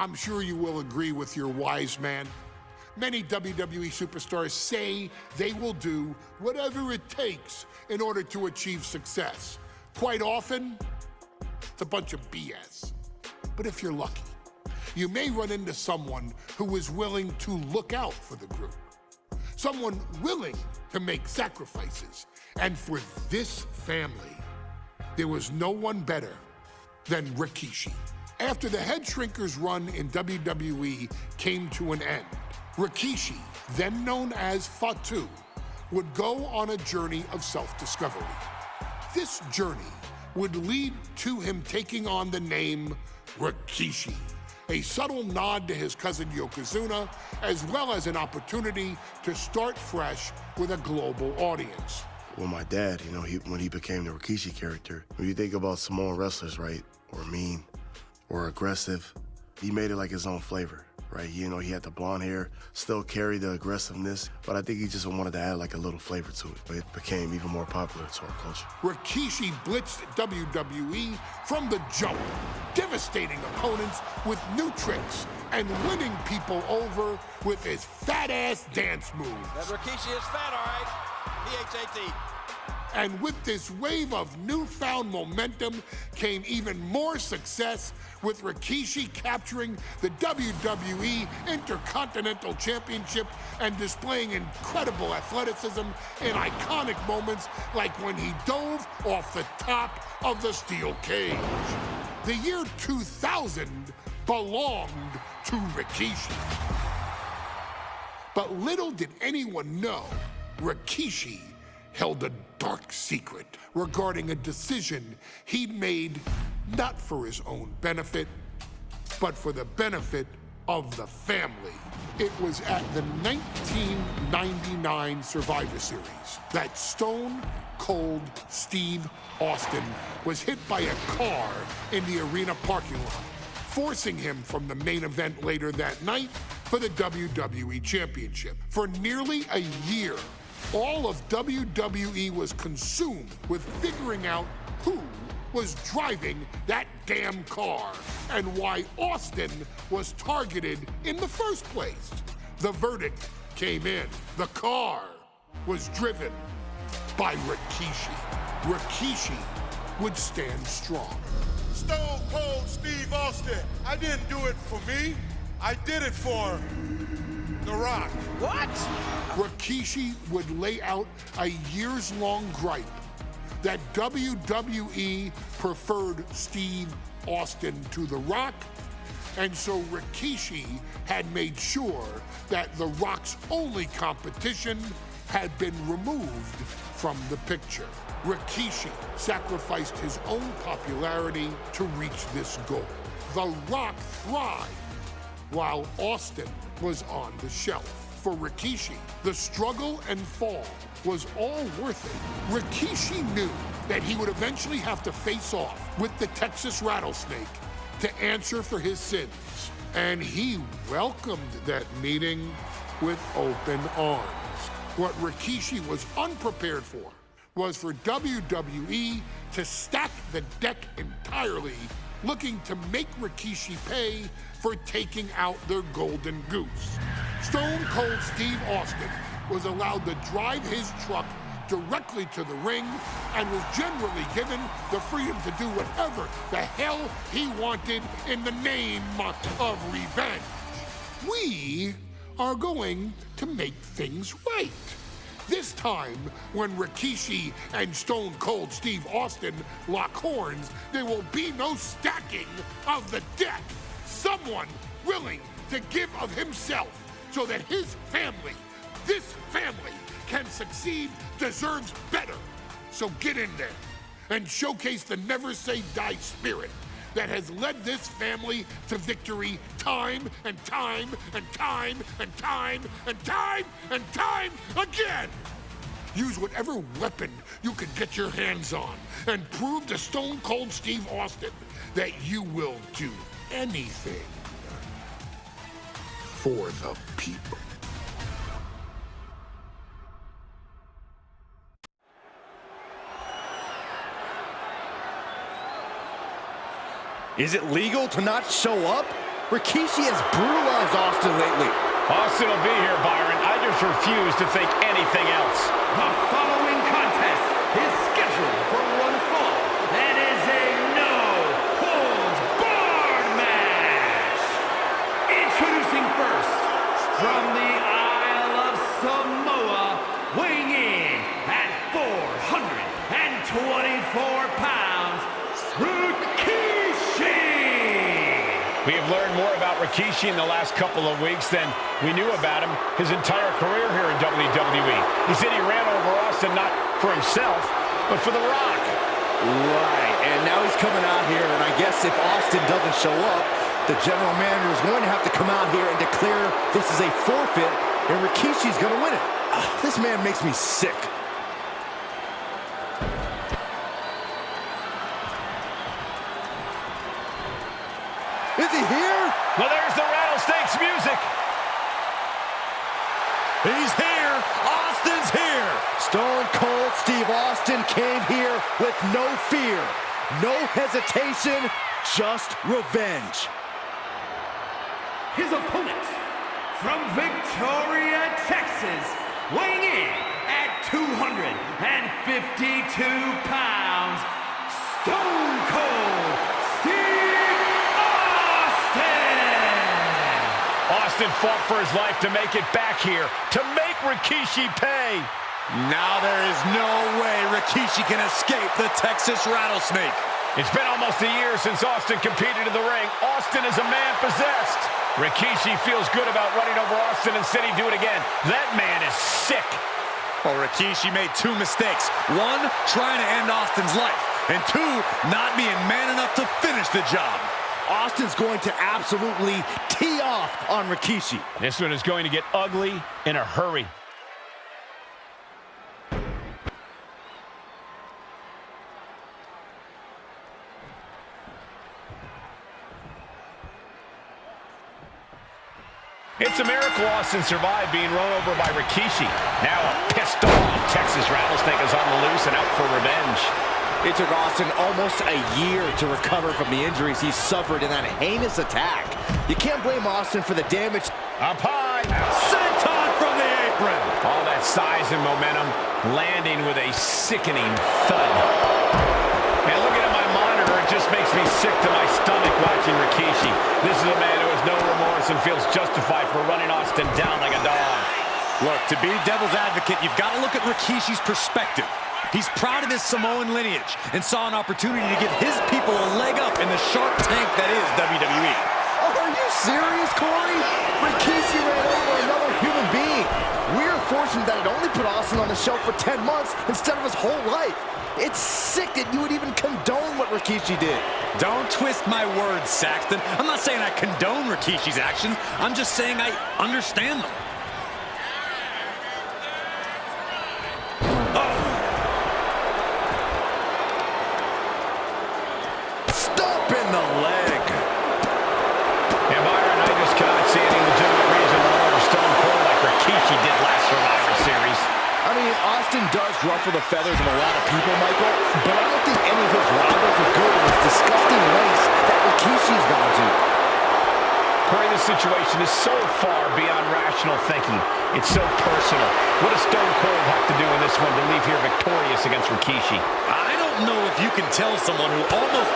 I'm sure you will agree with your wise man. Many WWE superstars say they will do whatever it takes in order to achieve success. Quite often, it's a bunch of BS. But if you're lucky, you may run into someone who is willing to look out for the group. Someone willing to make sacrifices. And for this family, there was no one better than Rikishi. After the Head Shrinkers run in WWE came to an end, Rikishi, then known as Fatu, would go on a journey of self-discovery. This journey would lead to him taking on the name Rikishi, a subtle nod to his cousin Yokozuna, as well as an opportunity to start fresh with a global audience. Well, my dad, when he became the Rikishi character, when you think about Samoan wrestlers, right, or mean, or aggressive, he made it like his own flavor, right? He had the blonde hair, still carry the aggressiveness, but I think he just wanted to add like a little flavor to it. But it became even more popular to our culture. Rikishi blitzed WWE from the jump, devastating opponents with new tricks and winning people over with his fat-ass dance moves. That Rikishi is fat, all right. P-H-A-T. And with this wave of newfound momentum came even more success, with Rikishi capturing the WWE Intercontinental Championship and displaying incredible athleticism in iconic moments like when he dove off the top of the steel cage. The year 2000 belonged to Rikishi. But little did anyone know, Rikishi held a dark secret regarding a decision he'd made not for his own benefit, but for the benefit of the family. It was at the 1999 Survivor Series that Stone Cold Steve Austin was hit by a car in the arena parking lot, forcing him from the main event later that night for the WWE Championship. For nearly a year, all of WWE was consumed with figuring out who was driving that damn car and why Austin was targeted in the first place. The verdict came in. The car was driven by Rikishi. Rikishi would stand strong. Stone Cold Steve Austin. I didn't do it for me. I did it for The Rock. What? Rikishi would lay out a years-long gripe that WWE preferred Steve Austin to The Rock, and so Rikishi had made sure that The Rock's only competition had been removed from the picture. Rikishi sacrificed his own popularity to reach this goal. The Rock thrived while Austin was on the shelf. For Rikishi, the struggle and fall was all worth it. Rikishi knew that he would eventually have to face off with the Texas Rattlesnake to answer for his sins, and he welcomed that meeting with open arms. What Rikishi was unprepared for was for WWE to stack the deck entirely, looking to make Rikishi pay for taking out their golden goose. Stone Cold Steve Austin was allowed to drive his truck directly to the ring and was generally given the freedom to do whatever the hell he wanted in the name of revenge. We are going to make things right. This time, when Rikishi and Stone Cold Steve Austin lock horns, there will be no stacking of the deck. Someone willing to give of himself so that his family, this family, can succeed, deserves better. So get in there and showcase the never say die spirit that has led this family to victory time and time and time and time and time and time again. Use whatever weapon you can get your hands on and prove to Stone Cold Steve Austin that you will do anything for the people. Is it legal to not show up? Rikishi has brutalized Austin lately. Austin will be here, Byron. I just refuse to think anything else. The following contest is scheduled for one fall and is a no-holds-barred match. Introducing first, from the Isle of Samoa, weighing in at 424 pounds, Rikishi! We have learned more about Rikishi in the last couple of weeks than we knew about him his entire career here in WWE. He said he ran over Austin not for himself, but for The Rock. Right, and now he's coming out here, and I guess if Austin doesn't show up, the general manager is going to have to come out here and declare this is a forfeit, and Rikishi's going to win it. This man makes me sick. Is he here? Well, there's the Rattlesnakes music. He's here. Austin's here. Stone Cold Steve Austin came here with no fear, no hesitation, just revenge. His opponent, from Victoria, Texas, weighing in at 252 pounds, Stone Cold Steve Austin! Austin fought for his life to make it back here, to make Rikishi pay. Now there is no way Rikishi can escape the Texas Rattlesnake. It's been almost a year since Austin competed in the ring. Austin is a man possessed. Rikishi feels good about running over Austin and said he'd do it again. That man is sick. Well, Rikishi made two mistakes. One, trying to end Austin's life. And two, not being man enough to finish the job. Austin's going to absolutely tee off on Rikishi. This one is going to get ugly in a hurry. It's a miracle Austin survived being run over by Rikishi. Now a pissed off Texas Rattlesnake is on the loose and out for revenge. It took Austin almost a year to recover from the injuries he suffered in that heinous attack. You can't blame Austin for the damage. Up high. Senton from the apron. All that size and momentum landing with a sickening thud. And looking at my monitor, it just makes me sick to my stomach watching Rikishi. This is a man who has no remorse and feels justified for running Austin down like a dog. Look, to be devil's advocate, you've got to look at Rikishi's perspective. He's proud of his Samoan lineage and saw an opportunity to give his people a leg up in the shark tank that is WWE. Oh, are you serious, Corey? Rikishi ran over another human being. We're fortunate that it only put Austin on the shelf for 10 months instead of his whole life. It's sick that you would even condone what Rikishi did. Don't twist my words, Saxton. I'm not saying I condone Rikishi's actions. I'm just saying I understand them. Stop in the leg. Yeah, Byron, I just cannot see any legitimate reason to run over Stone Cold like Rikishi did last Survivor Series. I mean, Austin does ruffle the feathers of a lot of people, Michael, but I don't think any of his rivals would go to his disgusting lengths that Rikishi's gone to. Corey, this situation is so far beyond rational thinking. It's so personal. What does Stone Cold have to do in this one to leave here victorious against Rikishi? I don't know if you can tell someone who almost...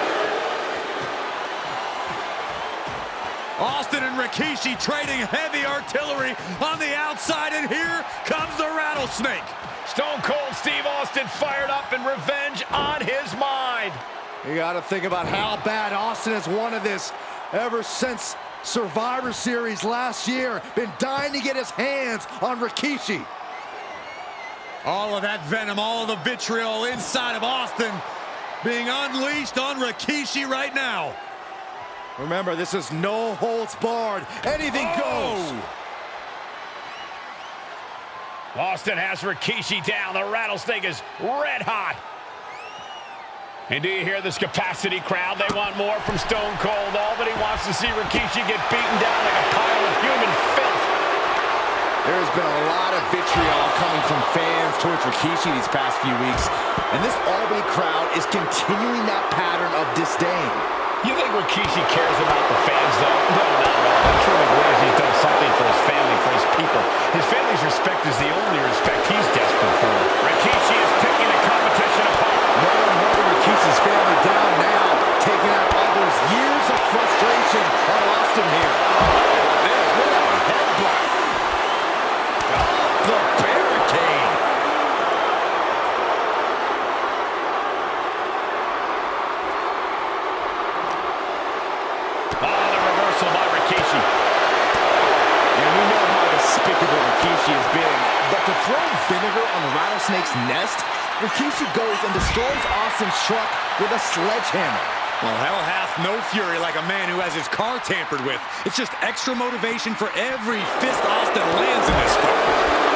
Austin and Rikishi trading heavy artillery on the outside, and here comes the Rattlesnake. Stone Cold Steve Austin fired up and revenge on his mind. You got to think about how bad Austin has wanted this ever since Survivor Series last year. Been dying to get his hands on Rikishi. All of that venom, all of the vitriol inside of Austin being unleashed on Rikishi right now. Remember, this is no holds barred. Anything goes. Austin has Rikishi down. The Rattlesnake is red hot. And do you hear this capacity crowd? They want more from Stone Cold. All that he wants to see Rikishi get beaten down like a pile of human filth. There's been a lot of vitriol coming from fans towards Rikishi these past few weeks. And this Albany crowd is continuing that pattern of disdain. You think Rikishi cares about the fans, though? No, not Rikishi has been. But to throw vinegar on the rattlesnake's nest, Rikishi goes and destroys Austin's truck with a sledgehammer. Well, hell hath no fury like a man who has his car tampered with. It's just extra motivation for every fist Austin lands in this fight.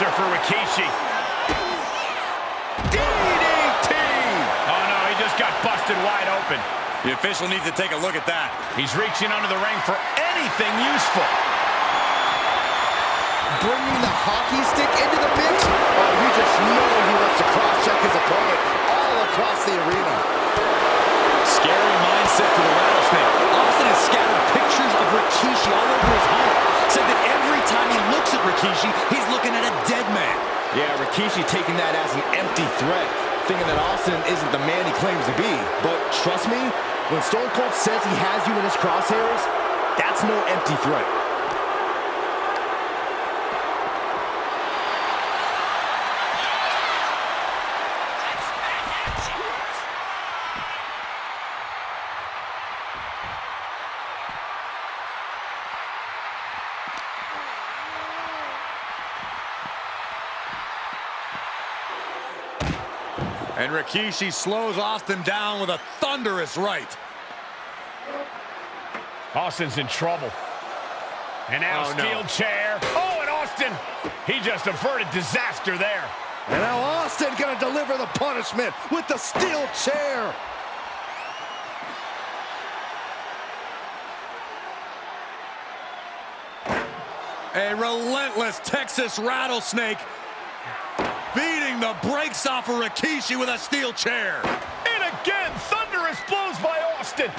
For Rikishi. DDT! Oh no, he just got busted wide open. The official needs to take a look at that. He's reaching under the ring for anything useful. Bringing the hockey stick into the mix. Oh, you just know he wants to cross-check his opponent all across the arena. Scary mindset for the rattlesnake. Austin has scattered pictures of Rikishi all over his home. Said that every time he looks at Rikishi, he's looking at a dead man. Yeah, Rikishi taking that as an empty threat, thinking that Austin isn't the man he claims to be. But trust me, when Stone Cold says he has you in his crosshairs, that's no empty threat. And Rikishi slows Austin down with a thunderous right. Austin's in trouble. And now steel chair. Oh, and Austin, he just averted disaster there. And now Austin gonna deliver the punishment with the steel chair. A relentless Texas rattlesnake beating the brakes off of Rikishi with a steel chair. And again, thunderous blows by Austin.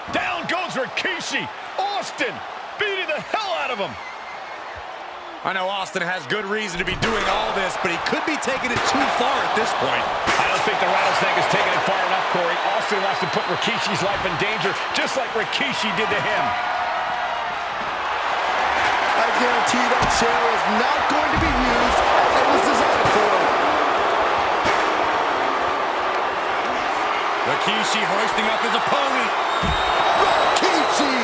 Down goes Rikishi. Austin beating the hell out of him. I know Austin has good reason to be doing all this, but he could be taking it too far at this point. I don't think the rattlesnake is taking it far enough, Corey. Austin wants to put Rikishi's life in danger, just like Rikishi did to him. I guarantee that chair is not going to be used as it was designed for. Rikishi hoisting up his opponent. Rikishi!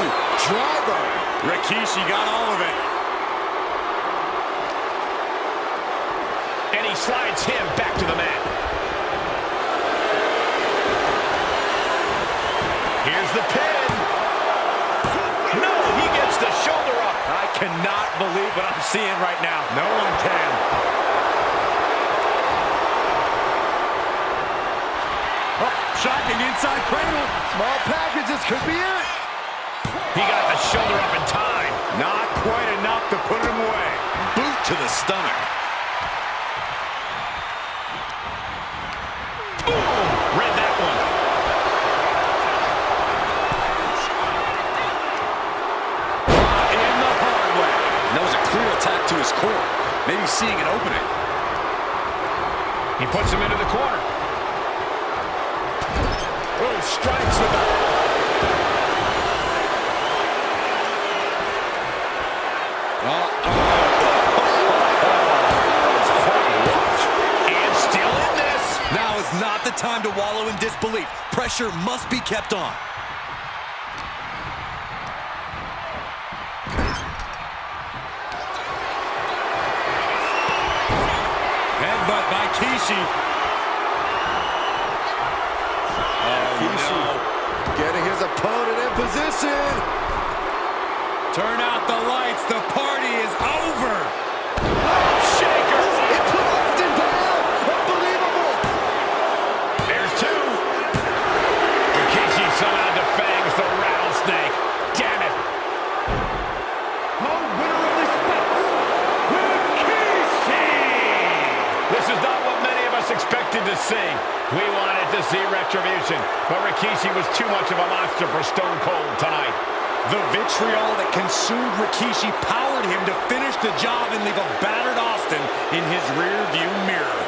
Driver! Rikishi got all of it. And he slides him back to the mat. Here's the pin. No, he gets the shoulder up. I cannot believe what I'm seeing right now. No one can. Oh, shocking inside cradle. Small packages could be it. He got the shoulder up in time. Not quite enough to put him away. Boot to the stomach. Boom! Read that one. In the hard way. And that was a clear attack to his core. Maybe seeing an opening. He puts him into the corner. Oh, strikes with the... And still in this. Now is not the time to wallow in disbelief. Pressure must be kept on. Headbutt by Rikishi. Rikishi getting his opponent in position. Turn out the lights. The party is over. Shaker. It put Austin down. Unbelievable. There's two. Rikishi somehow defangs the rattlesnake. Damn it. The winner of this bout, Rikishi! This is not what many of us expected to see. We wanted to see retribution, but Rikishi was too much of a monster for Stone Cold tonight. The vitriol that consumed Rikishi powered him to finish the job and leave a battered Austin in his rearview mirror.